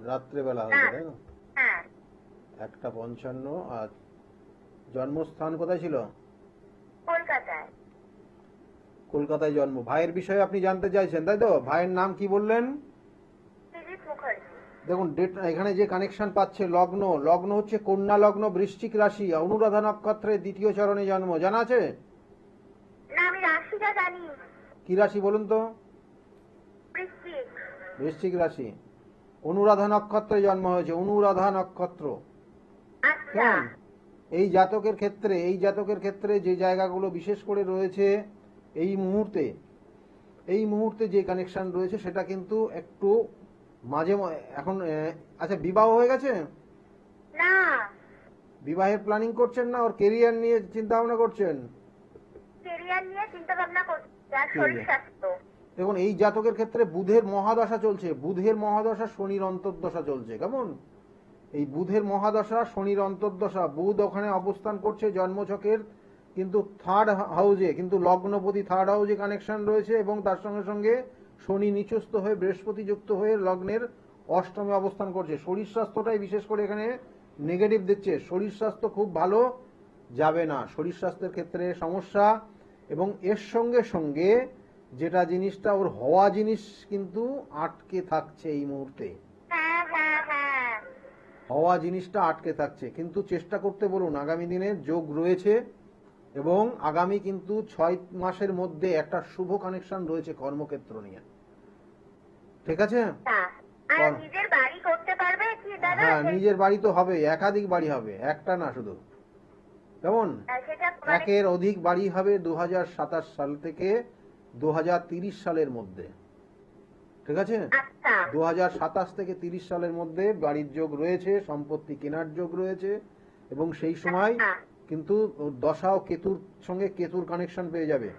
রাত্রেবেলা হবে তাই না? হ্যাঁ, 1:55। আর জন্মস্থান কোথায় ছিল? কলকাতায়। কলকাতায় জন্ম। ভাইয়ের বিষয়ে আপনি জানতে চাইছেন তাই তো? ভাইয়ের নাম কি বললেন? বিজিত মুখার্জি। দেখুন ডেট এখানে যে কানেকশন পাচ্ছে, লগ্ন, লগ্ন হচ্ছে কন্যা লগ্ন, বৃশ্চিক রাশি, অনুরাধা নক্ষত্রের 2য় চরণে জন্ম। জানা আছে? না, আমি রাশিটা জানি। কি রাশি বলুন তো? বৃশ্চিক। বৃশ্চিক রাশি, অনুরাধা নক্ষত্রে জন্ম হয়েছে, অনুরাধা নক্ষত্র। আচ্ছা। কেমন? এই জাতকের ক্ষেত্রে যে জায়গাগুলো বিশেষ করে রয়েছে এই মুহূর্তে যে কানেকশন রয়েছে সেটা কিন্তু একটু এখন আচ্ছা, বিবাহ হয়ে গেছে? না, বিবাহের প্ল্যানিং করছেন না ওর কেরিয়ার নিয়ে চিন্তা ভাবনা করছেন? কেরিয়ার নিয়ে চিন্তা ভাবনা করছি, আর শরীর স্বাস্থ্য। দেখুন এই জাতকের ক্ষেত্রে বুধের মহাদশা চলছে, বুধের মহাদশা শনির অন্তর্দশা চলছে। কেমন? এই বুধের মহাদশা শনির অন্তর্দশা, বুধ ওখানে অবস্থান করছে জন্মছকের কিন্তু 3rd হাউজে, কিন্তু লগ্নপতি 3rd হাউজে কানেকশন রয়েছে, এবং তার সঙ্গে সঙ্গে শনি নিচস্থ হয়ে বৃহস্পতি যুক্ত হয়ে লগ্নের 8মে অবস্থান করছে। শরীর স্বাস্থ্যটাই বিশেষ করে এখানে নেগেটিভ দিচ্ছে। শরীর স্বাস্থ্য খুব ভালো যাবে না, শরীর স্বাস্থ্যের ক্ষেত্রে সমস্যা। এবং এর সঙ্গে সঙ্গে যেটা জিনিসটা ওর হওয়া জিনিস কিন্তু আটকে থাকছে এই মুহূর্তে, হ্যাঁ হ্যাঁ হ্যাঁ। হওয়া জিনিসটা আটকে থাকছে। কিন্তু চেষ্টা করতে বলুন, আগামী দিনে যোগ রয়েছে, এবং আগামী কিন্তু 6 মাসের মধ্যে একটা শুভ কানেকশন রয়েছে কর্মক্ষেত্র নিয়ে। ঠিক আছে? আর নিজের বাড়ি করতে পারবে কি দাদা? হ্যাঁ, নিজের বাড়ি তো হবে, একাধিক বাড়ি হবে, একটা না শুধু। কেমন? সেটা একের অধিক বাড়ি হবে 2027 সাল থেকে 2030 সালের মধ্যে। ঠিক আছে? আচ্ছা 2027 থেকে 30 সালের মধ্যে বাড়ির যোগ রয়েছে, সম্পত্তি কেনার যোগ রয়েছে, এবং সেই সময় কিন্তু ওর দশা ও কেতুর সঙ্গে কেতুর কানেকশন পেয়ে যাবে,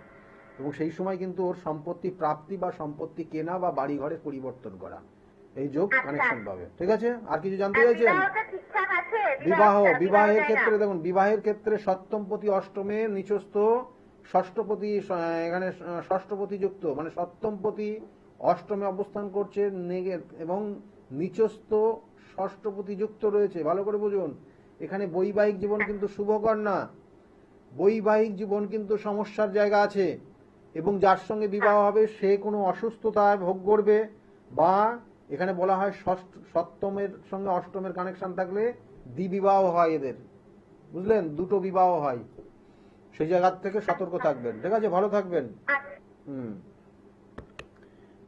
এবং সেই সময় কিন্তু ওর সম্পত্তি প্রাপ্তি বা সম্পত্তি কেনা বা বাড়ি ঘরে পরিবর্তন করা এই যোগ কানেকশন পাবে। ঠিক আছে? আর কিছু জানতে চাইছেন? বিবাহটা ঠিকঠাক আছে? বিবাহের ক্ষেত্রে দেখুন, বিবাহের ক্ষেত্রে সপ্তমপতি অষ্টমে নিচস্থ, ষষ্ঠপতি এখানে ষষ্ঠপতি যুক্ত, মানে সপ্তমপতি অষ্টমে অবস্থান করছে, এবং নিচস্থ ষষ্ঠপতি যুক্ত রয়েছে। ভালো করে বুঝুন, এখানে বৈবাহিক জীবন কিন্তু শুভকর না, বৈবাহিক জীবন কিন্তু সমস্যার জায়গা আছে, এবং যার সঙ্গে বিবাহ হবে সে কোনো অসুস্থতায় ভোগ করবে, বা এখানে বলা হয় সপ্তমের সঙ্গে অষ্টমের কানেকশন থাকলে দ্বিবিবাহ হয় এদের, বুঝলেন? দুটো বিবাহ হয়, সেই জায়গা থেকে সতর্ক থাকবেন। ঠিক আছে? ভালো থাকবেন।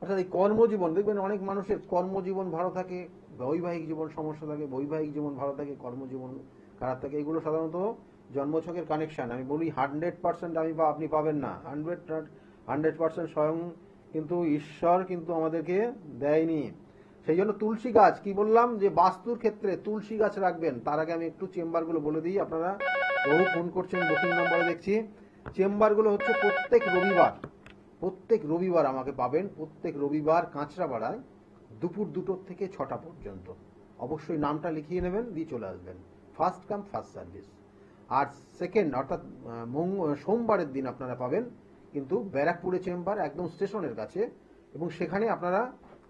অর্থাৎ এই কর্মজীবন দেখবেন অনেক মানুষের কর্মজীবন ভালো থাকে, বৈবাহিক জীবন সমস্যা থাকে, বৈবাহিক জীবন ভালো থাকে, কর্মজীবন খারাপ থাকে। এগুলো সাধারণত জন্মছকের কানেকশন। আমি বলি 100% আমি বা আপনি পাবেন না, 100% স্বয়ং কিন্তু ঈশ্বর কিন্তু আমাদেরকে দেয়নি। সেই জন্য তুলসী গাছ, কি বললাম যে বাস্তুর ক্ষেত্রে তুলসী গাছ রাখবেন। তার আগে আমি একটু চেম্বারগুলো বলে দিই। আপনারা বহু ফোন করছেন, বুকিং নাম্বারে দেখছি। চেম্বারগুলো হচ্ছে প্রত্যেক রবিবার আমাকে পাবেন, প্রত্যেক রবিবার কাঁচরাপাড়ায় দুপুর 2টো থেকে 6টা পর্যন্ত। অবশ্যই নামটা লিখিয়ে নেবেন, দিয়ে চলে আসবেন। First come first service. আর সেকেন্ড অর্থাৎ সোমবারের দিন আপনারা পাবেন কিন্তু ব্যারাকপুরে চেম্বার একদম স্টেশনের কাছে, এবং সেখানে আপনারা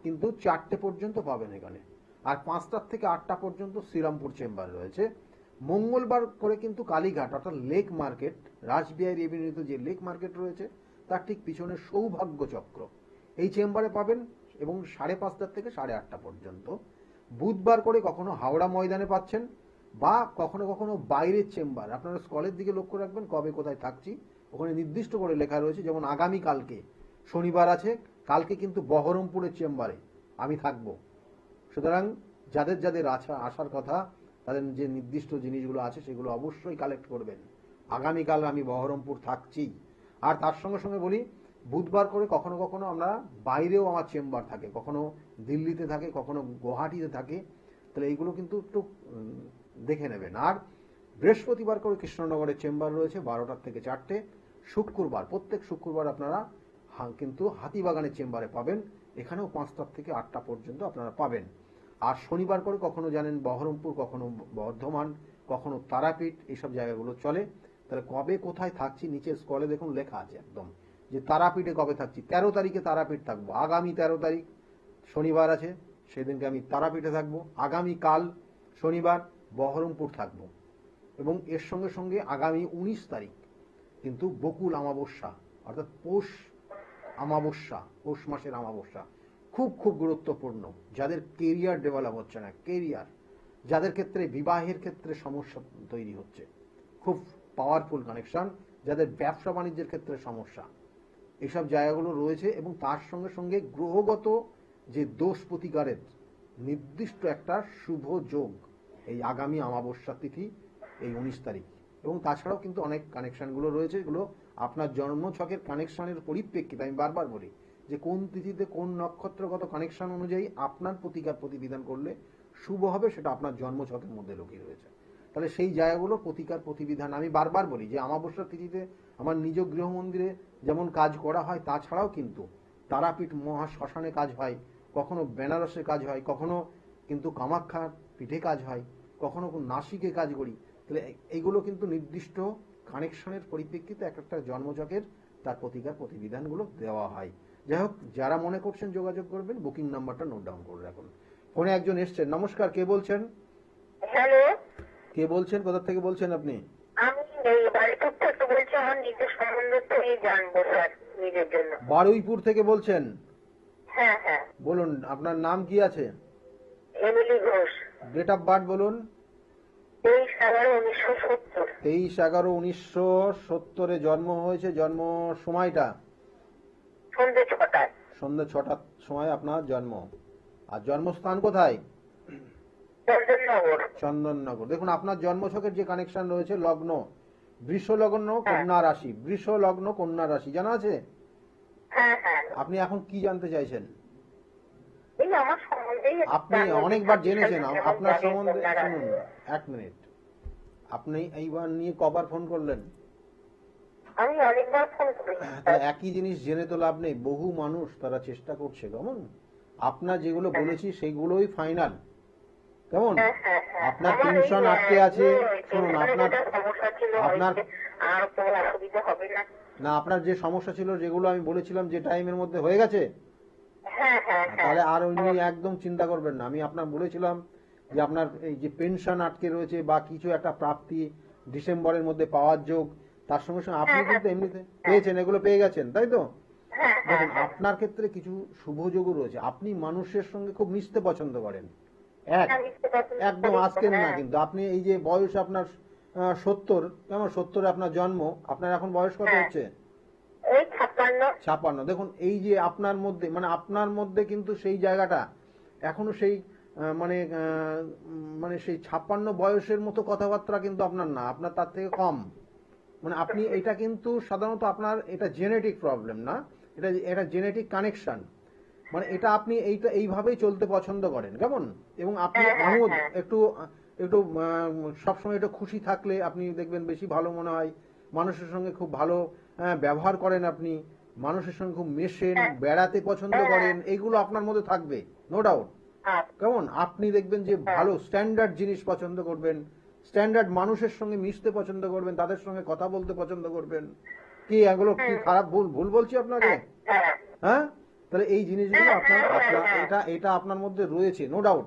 কিন্তু 4টে পর্যন্ত পাবেন এখানে। আর 5টা থেকে 8টা পর্যন্ত শ্রীরামপুর চেম্বার রয়েছে। মঙ্গলবার করে কিন্তু কালীঘাট অর্থাৎ লেক মার্কেট, রাসবিহারী এভিনিউতে যে লেক মার্কেট রয়েছে তার ঠিক পিছনে সৌভাগ্য চক্র, এই চেম্বারে পাবেন এবং 5:30 থেকে 8:30 পর্যন্ত। বুধবার করে কখনো হাওড়া ময়দানে পাচ্ছেন, বা কখনো কখনো বাইরের চেম্বার, আপনারা স্কলের দিকে লক্ষ্য রাখবেন কবে কোথায় থাকছি, ওখানে নির্দিষ্ট করে লেখা রয়েছে। যেমন আগামী কালকে শনিবার আছে, কালকে কিন্তু বহরমপুরের চেম্বারে আমি থাকবো। সুতরাং যাদের যাদের আসার কথা তাদের যে নির্দিষ্ট জিনিসগুলো আছে সেগুলো অবশ্যই কালেক্ট করবেন। আগামীকাল আমি বহরমপুর থাকছি। আর তার সঙ্গে সঙ্গে বলি, বুধবার করে কখনো কখনো আমরা বাইরেও আমার চেম্বার থাকে, কখনো দিল্লিতে থাকে, কখনো গুয়াহাটিতে থাকে, তাহলে এইগুলো কিন্তু একটু দেখে নেবেন। আর বৃহস্পতিবার করে কৃষ্ণনগরের চেম্বার রয়েছে 12টা থেকে 4টে। শুক্রবার, প্রত্যেক শুক্রবার আপনারা কিন্তু হাতিবাগানের চেম্বারে পাবেন, এখানেও 5টা থেকে 8টা পর্যন্ত আপনারা পাবেন। আর শনিবার করে কখনো জানেন বহরমপুর, কখনো বর্ধমান, কখনো তারাপীঠ, এইসব জায়গাগুলো চলে। তাহলে কবে কোথায় থাকছি নিচে স্কলে দেখুন লেখা আছে একদম, যে তারাপীঠে কবে থাকছি। 13 তারিখে তারাপীঠ থাকবো, আগামী 13 তারিখ শনিবার আছে, সেদিনকে আমি তারাপীঠে থাকবো। আগামীকাল শনিবার বহরমপুর থাকবো, এবং এর সঙ্গে সঙ্গে আগামী 19 তারিখ কিন্তু বকুল অমাবস্যা অর্থাৎ পৌষ অমাবস্যা, পৌষ মাসের অমাবস্যা খুব খুব গুরুত্বপূর্ণ। যাদের কেরিয়ার ডেভেলপ হচ্ছে না, কেরিয়ার, যাদের ক্ষেত্রে বিবাহের ক্ষেত্রে সমস্যা তৈরি হচ্ছে, খুব পাওয়ারফুল কানেকশন। যাদের ব্যবসা বাণিজ্যের ক্ষেত্রে সমস্যা, এইসব জায়গাগুলো রয়েছে। এবং তার সঙ্গে সঙ্গে গ্রহগত যে দোষ প্রতিকারের নির্দিষ্ট একটা শুভ যোগ এই আগামী অমাবস্যা তিথি, এই 19 তারিখ। এবং তাছাড়াও কিন্তু অনেক কানেকশনগুলো রয়েছে, এগুলো আপনার জন্মছকের কানেকশনের পরিপ্রেক্ষিতে আমি বারবার বলি যে কোন তিথিতে কোন নক্ষত্রগত কানেকশন অনুযায়ী আপনার প্রতিকার প্রতিবিধান করলে শুভ হবে, সেটা আপনার জন্মছকের মধ্যে লুকিয়ে রয়েছে। তাহলে সেই জায়গাগুলো প্রতিকার প্রতিবিধান আমি বারবার বলি যে অমাবস্যার তিথিতে আমার নিজ গৃহ মন্দিরে যেমন কাজ করা হয়, তাছাড়াও কিন্তু তারাপীঠ মহা শ্মশানে কাজ হয়, কখনো বেনারসে কাজ হয়, কখনো কিন্তু কামাখ্যা পিঠে কাজ হয়, কখনো নাসিকে কাজ করি। তাহলে এইগুলো কিন্তু নির্দিষ্ট কানেকশনের পরিপ্রেক্ষিতে এক একটা জন্মছকের তার প্রতিকার প্রতিবিধানগুলো দেওয়া হয়। যাই হোক, যারা মনে করছেন যোগাযোগ করবেন, বুকিং নাম্বারটা নোট ডাউন করে রাখুন। ফোনে একজন এসছেন। নমস্কার, কে বলছেন? হ্যালো, কে বলছেন, কোথা থেকে বলছেন আপনি? আমি এই বাড়িপুর থেকে বলছি। আমার নিজের সম্বন্ধে জানবো স্যার, নিজের জন্য। বারুইপুর থেকে বলছেন? হ্যাঁ হ্যাঁ। বলুন, আপনার নাম কি আছে? Emily Ghosh. Date of birth বলুন। 23/11/1970। 23/11/1970 জন্ম হয়েছে। জন্ম সময়টা? সন্ধ্যে 6টায়। সন্ধ্যে 6টার সময় আপনার জন্ম। আর জন্মস্থান কোথায়? চন্দননগর। চন্দননগর। দেখুন, আপনার জন্মছকের যে কানেকশন রয়েছে, লগ্ন বৃষ লগ্ন কন্যা রাশি, বৃষ লগ্ন কন্যা রাশি জানা আছে? হ্যাঁ হ্যাঁ। আপনি এখন কি জানতে চাইছেন? এই আমার সম্বন্ধে আপনি অনেকবার জেনেছেন আপনার সম্বন্ধে। শুনুন, 1 মিনিট। আপনি এইবার নিয়ে কবার ফোন করলেন? আমি অনেকবার ফোন করেছি। তাহলে একই জিনিস জেনে তো লাভ নেই। বহু মানুষ তারা চেষ্টা করছে, কেমন? আপনার যেগুলো বলেছি সেগুলোই ফাইনাল, কেমন? আপনার টেনশন আটকে আছে। শুনুন, আপনার আর কোনো অসুবিধা হবে না? না, আপনার যে সমস্যা ছিল যেগুলো আমি বলেছিলাম যে টাইমের মধ্যে হয়ে গেছে, হ্যাঁ হ্যাঁ। তাহলে আর ওই নিয়ে একদম চিন্তা করবেন না। আমি আপনার বলেছিলাম যে আপনার এই যে পেনশন আটকে রয়েছে বা কিছু একটা প্রাপ্তি ডিসেম্বরের মধ্যে পাওয়ার যোগ, তার সঙ্গে সঙ্গে আপনি কিন্তু এমনিতে পেয়েছেন, এগুলো পেয়ে গেছেন, তাই তো? দেখুন, আপনার ক্ষেত্রে কিছু শুভ যোগও রয়েছে। আপনি মানুষের সঙ্গে খুব মিশতে পছন্দ করেন। একদম আজকের না, কিন্তু আপনি এই যে বয়স আপনার 70, কেমন? 70-এ আপনার জন্ম, আপনার এখন বয়স কত হচ্ছে? 56। দেখুন, এই যে আপনার মধ্যে, মানে আপনার মধ্যে কিন্তু সেই জায়গাটা এখনো সেই মানে সেই 56 বয়সের মতো কথাবার্তা কিন্তু আপনার না, আপনার তার থেকে কম। মানে আপনি এটা কিন্তু সাধারণত আপনার এটা জেনেটিক প্রবলেম না, এটা জেনেটিক কানেকশন। মানে এটা আপনি এইভাবেই চলতে পছন্দ করেন, কেমন? এবং আপনি আমোদ একটু একটু সবসময় একটু খুশি থাকলে আপনি দেখবেন বেশি ভালো মনে হয়। মানুষের সঙ্গে খুব ভালো ব্যবহার করেন, আপনি মানুষের সঙ্গে খুব মেশেন, বেড়াতে পছন্দ করেন, এইগুলো আপনার মধ্যে থাকবে, নো ডাউট। কেমন? আপনি দেখবেন যে ভালো স্ট্যান্ডার্ড জিনিস পছন্দ করবেন, স্ট্যান্ডার্ড মানুষের সঙ্গে মিশতে পছন্দ করবেন, তাদের সঙ্গে কথা বলতে পছন্দ করবেন। কি এগুলো কি খারাপ ভুল ভুল বলছি আপনাকে? হ্যাঁ হ্যাঁ, তাহলে এই জিনিসগুলো আপনার এটা এটা আপনার মধ্যে রয়েছে, নো ডাউট।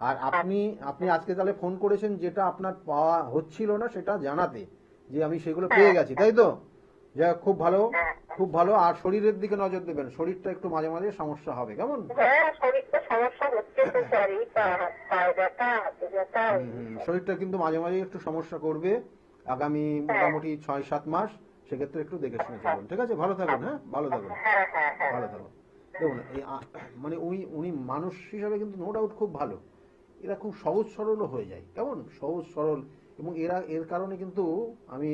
আর আপনি আপনি আজকে তাহলে ফোন করেছেন যেটা আপনার পাওয়া হচ্ছিল না সেটা জানাতে, যে আমি সেগুলো পেয়ে গেছি, তাই তো? যা খুব ভালো, খুব ভালো। আর শরীরের দিকে নজর দেবেন, শরীরটা একটু মাঝে মাঝে সমস্যা হবে, কেমন? হ্যাঁ, শরীরটা সমস্যা হচ্ছে তো স্যার, এই পায়ে ব্যথা, হাতে ব্যথা। শরীরটা কিন্তু মাঝে মাঝে একটু সমস্যা করবে আগামী মোটামুটি 6-7 মাস। সেক্ষেত্রে একটু দেখে শুনে চলুন, ঠিক আছে? ভালো থাকুন, হ্যাঁ, ভালো থাকুন, হ্যাঁ হ্যাঁ হ্যাঁ। ভালো থাকুন। দেখুন এই মানে উনি উনি মানুষ হিসাবে কিন্তু নো ডাউট খুব ভালো। এরা খুব সহজ সরলও হয়ে যায়, কেমন? সহজ সরল। এবং এর কারণে কিন্তু আমি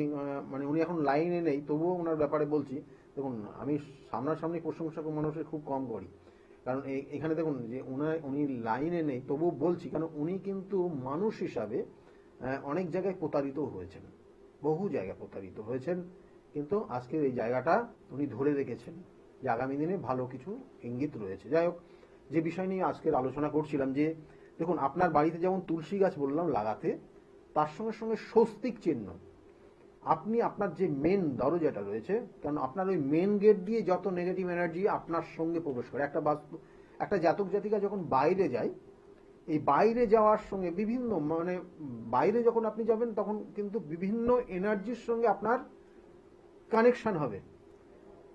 মানে উনি এখন লাইনে নেই, তবুও ওনার ব্যাপারে বলছি। দেখুন, আমি সামনাসামনি প্রশংসা মানুষের খুব কম করি, কারণ এখানে দেখুন যে উনি লাইনে নেই, তবুও বলছি কারণ উনি কিন্তু মানুষ হিসাবে অনেক জায়গায় প্রতারিত হয়েছেন, বহু জায়গায় প্রতারিত হয়েছেন, কিন্তু আজকের এই জায়গাটা উনি ধরে রেখেছেন যে আগামী দিনে ভালো কিছু ইঙ্গিত রয়েছে। যাই হোক, যে বিষয় নিয়ে আজকের আলোচনা করছিলাম, যে দেখুন আপনার বাড়িতে যেমন তুলসী গাছ বললাম লাগাতে, তার সঙ্গে সঙ্গে স্বস্তিক চিহ্ন। আপনি আপনার যে মেন দরজাটা রয়েছে, কারণ আপনার ওই মেন গেট দিয়ে যত নেগেটিভ এনার্জি আপনার সঙ্গে প্রবেশ করে, একটা জাতক জাতিকা যখন বাইরে যায়, এই বাইরে যাওয়ার সঙ্গে বিভিন্ন মানে বাইরে যখন আপনি যাবেন তখন কিন্তু বিভিন্ন এনার্জির সঙ্গে আপনার কানেকশন হবে,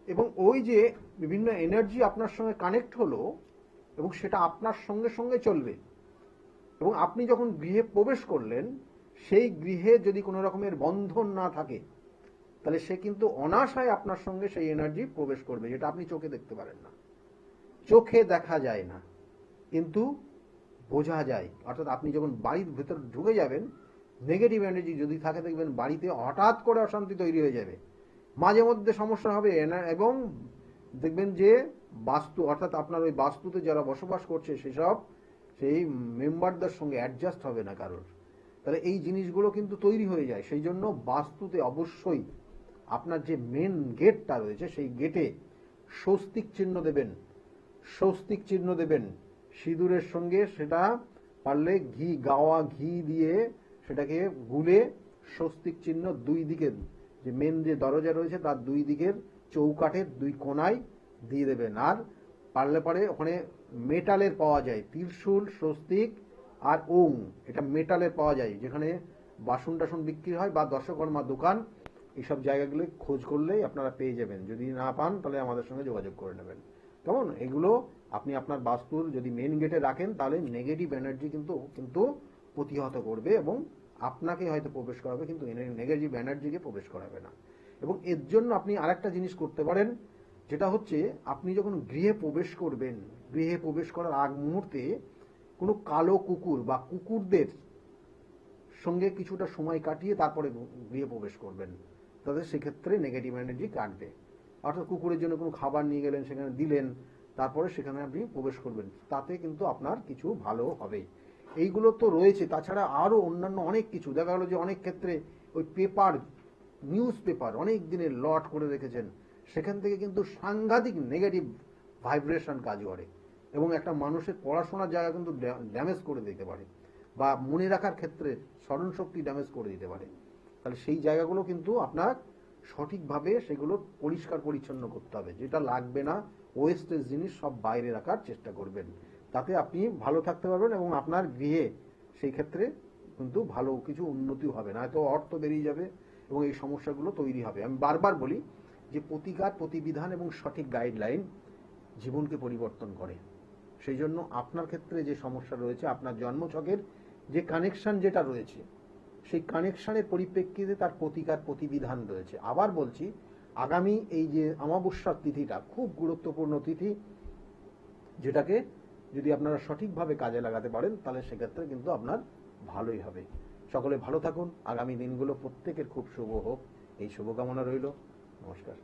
এবং ওই যে বিভিন্ন এনার্জি আপনার সঙ্গে কানেক্ট হলো এবং সেটা আপনার সঙ্গে সঙ্গে চলবে। এবং আপনি যখন গৃহে প্রবেশ করলেন, সেই গৃহে যদি কোনো রকমের বন্ধন না থাকে, তাহলে সে কিন্তু অনাশায় আপনার সঙ্গে সেই এনার্জি প্রবেশ করবে, যেটা আপনি চোখে দেখতে পারেন না, চোখে দেখা যায় না, কিন্তু বোঝা যায়। অর্থাৎ আপনি যখন বাড়ির ভেতর ঢুকে যাবেন, নেগেটিভ এনার্জি যদি থাকে, দেখবেন বাড়িতে হঠাৎ করে অশান্তি তৈরি হয়ে যাবে, মাঝে মধ্যে সমস্যা হবে, এবং দেখবেন যে বাস্তু অর্থাৎ আপনার ওই বাস্তুতে যারা বসবাস করছে সেই মেম্বারদের সঙ্গে অ্যাডজাস্ট হবে না কারোর। তাহলে এই জিনিসগুলো কিন্তু তৈরি হয়ে যায়। সেই জন্য বাস্তুতে অবশ্যই আপনার যে মেন গেটটা রয়েছে, সেই গেটে স্বস্তিক চিহ্ন দেবেন, স্বস্তিক চিহ্ন দেবেন সিঁদুরের সঙ্গে। সেটা পারলে গাওয়া ঘি দিয়ে সেটাকে গুলে স্বস্তিক চিহ্ন দুই দিকে, যে মেন যে দরজা রয়েছে তার দুই দিকের চৌকাঠের দুই কোণায় দিয়ে দেবেন। আর পারলে পরে ওখানে মেটালের পাওয়া যায়, ত্রিশূল, স্বস্তিক আর ওম, এটা মেটালের পাওয়া যায়। যেখানে বাসন টাসন বিক্রি হয় বা দশকর্মা দোকান, এইসব জায়গাগুলো খোঁজ করলেই আপনারা পেয়ে যাবেন। যদি না পান তাহলে আমাদের সঙ্গে যোগাযোগ করে নেবেন, কেমন? এগুলো আপনি আপনার বাস্তুর যদি মেন গেটে রাখেন, তাহলে নেগেটিভ এনার্জি কিন্তু প্রতিহত করবে এবং আপনাকে হয়তো প্রবেশ করাবে, কিন্তু নেগেটিভ এনার্জিকে প্রবেশ করাবে না। এবং এর জন্য আপনি আরেকটা জিনিস করতে পারেন, যেটা হচ্ছে আপনি যখন গৃহে প্রবেশ করবেন, গৃহে প্রবেশ করার আগ মুহূর্তে কোনো কালো কুকুর বা কুকুরদের সঙ্গে কিছুটা সময় কাটিয়ে তারপরে গৃহে প্রবেশ করবেন, তাদের সেক্ষেত্রে নেগেটিভ এনার্জি কাটবে। অর্থাৎ কুকুরের জন্য কোনো খাবার নিয়ে গেলেন, সেখানে দিলেন, তারপরে সেখানে আপনি প্রবেশ করবেন, তাতে কিন্তু আপনার কিছু ভালো হবে। এইগুলো তো রয়েছে, তাছাড়া আরো অন্যান্য অনেক কিছু দেখা গেলো যে অনেক ক্ষেত্রে ওই পেপার, নিউজ পেপার অনেক দিনের লট করে রেখেছেন, সেখান থেকে কিন্তু সাংঘাতিক নেগেটিভ ভাইব্রেশন কাজ করে এবং একটা মানুষের পড়াশোনার জায়গা কিন্তু ড্যামেজ করে দিতে পারে, বা মনে রাখার ক্ষেত্রে স্মরণ শক্তি ড্যামেজ করে দিতে পারে। তাহলে সেই জায়গাগুলো কিন্তু আপনার সঠিকভাবে সেগুলো পরিষ্কার পরিচ্ছন্ন করতে হবে, যেটা লাগবে না ওয়েস্টেজ জিনিস সব বাইরে রাখার চেষ্টা করবেন, তাতে আপনি ভালো থাকতে পারবেন এবং আপনার গৃহে সেই ক্ষেত্রে কিন্তু ভালো কিছু উন্নতি হবে না, হয়তো অর্থ বেরিয়ে যাবে এবং এই সমস্যাগুলো তৈরি হবে। আমি বারবার বলি যে প্রতিকার, প্রতিবিধান এবং সঠিক গাইডলাইন জীবনকে পরিবর্তন করে। সেই জন্য আপনার ক্ষেত্রে যে সমস্যা রয়েছে, আপনার জন্মছকের যে কানেকশন যেটা রয়েছে, সেই কানেকশনের পরিপ্রেক্ষিতে তার প্রতিকার, প্রতিবিধান রয়েছে। আবার বলছি, আগামী এই যে অমাবস্যার তিথিটা খুব গুরুত্বপূর্ণ তিথি, যেটাকে যদি আপনারা সঠিকভাবে কাজে লাগাতে পারেন, তাহলে সেক্ষেত্রে কিন্তু আপনার ভালোই হবে। সকলে ভালো থাকুন, আগামী দিনগুলো প্রত্যেকের খুব শুভ হোক, এই শুভকামনা রইল। নমস্কার।